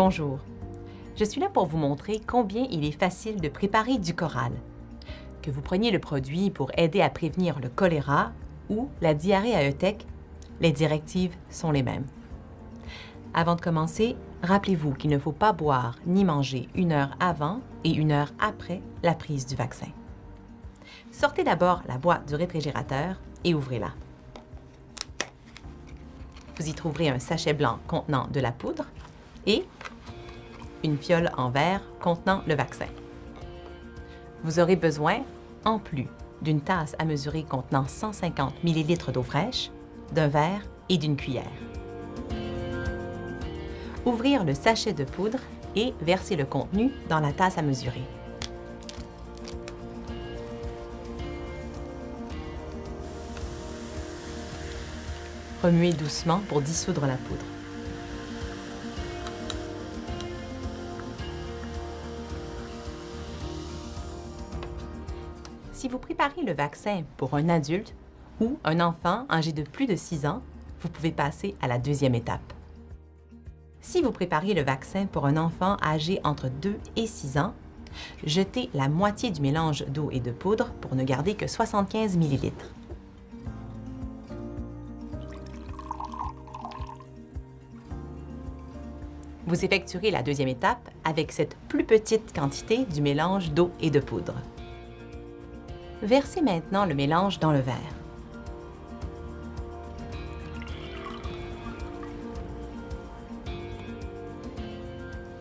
Bonjour, je suis là pour vous montrer combien il est facile de préparer du coral. Que vous preniez le produit pour aider à prévenir le choléra ou la diarrhée à Eutech, les directives sont les mêmes. Avant de commencer, rappelez-vous qu'il ne faut pas boire ni manger 1 heure avant et 1 heure après la prise du vaccin. Sortez d'abord la boîte du réfrigérateur et ouvrez-la. Vous y trouverez un sachet blanc contenant de la poudre et une fiole en verre contenant le vaccin. Vous aurez besoin, en plus, d'une tasse à mesurer contenant 150 ml d'eau fraîche, d'un verre et d'une cuillère. Ouvrir le sachet de poudre et verser le contenu dans la tasse à mesurer. Remuez doucement pour dissoudre la poudre. Si vous préparez le vaccin pour un adulte ou un enfant âgé de plus de 6 ans, vous pouvez passer à la deuxième étape. Si vous préparez le vaccin pour un enfant âgé entre 2 et 6 ans, jetez la moitié du mélange d'eau et de poudre pour ne garder que 75 ml. Vous effectuerez la deuxième étape avec cette plus petite quantité du mélange d'eau et de poudre. Versez maintenant le mélange dans le verre.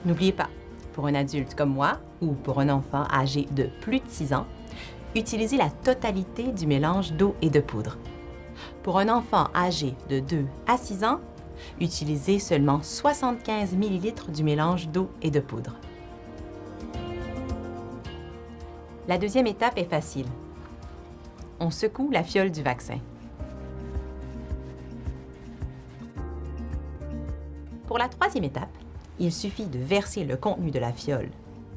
N'oubliez pas, pour un adulte comme moi ou pour un enfant âgé de plus de 6 ans, utilisez la totalité du mélange d'eau et de poudre. Pour un enfant âgé de 2 à 6 ans, utilisez seulement 75 ml du mélange d'eau et de poudre. La deuxième étape est facile. On secoue la fiole du vaccin. Pour la troisième étape, il suffit de verser le contenu de la fiole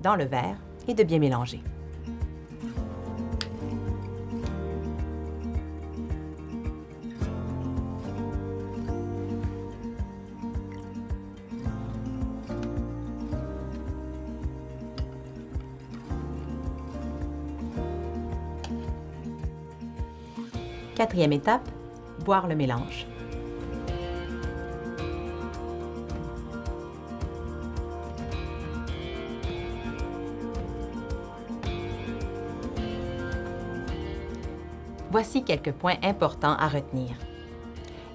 dans le verre et de bien mélanger. Quatrième étape, boire le mélange. Voici quelques points importants à retenir.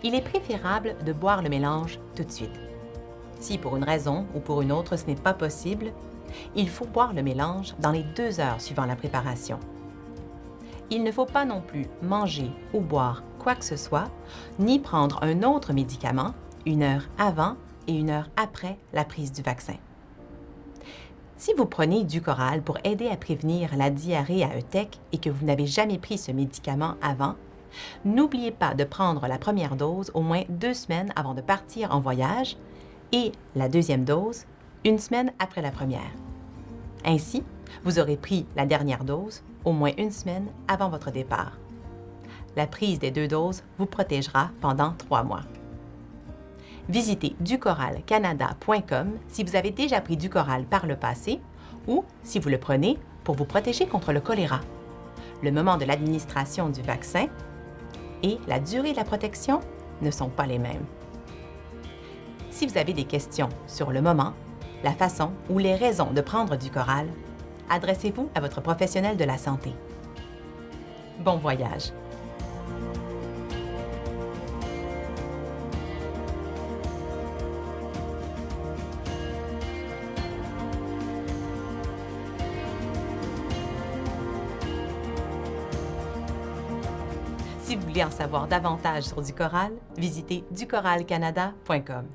Il est préférable de boire le mélange tout de suite. Si pour une raison ou pour une autre ce n'est pas possible, il faut boire le mélange dans les 2 heures suivant la préparation. Il ne faut pas non plus manger ou boire quoi que ce soit, ni prendre un autre médicament 1 heure avant et 1 heure après la prise du vaccin. Si vous prenez du coral pour aider à prévenir la diarrhée à Eutech et que vous n'avez jamais pris ce médicament avant, n'oubliez pas de prendre la première dose au moins 2 semaines avant de partir en voyage et la deuxième dose 1 semaine après la première. Ainsi, vous aurez pris la dernière dose au moins 1 semaine avant votre départ. La prise des 2 doses vous protégera pendant 3 mois. Visitez ducoralcanada.com si vous avez déjà pris du coral par le passé ou si vous le prenez pour vous protéger contre le choléra. Le moment de l'administration du vaccin et la durée de la protection ne sont pas les mêmes. Si vous avez des questions sur le moment, la façon ou les raisons de prendre du coral, adressez-vous à votre professionnel de la santé. Bon voyage! Si vous voulez en savoir davantage sur du coral, visitez ducoralcanada.com.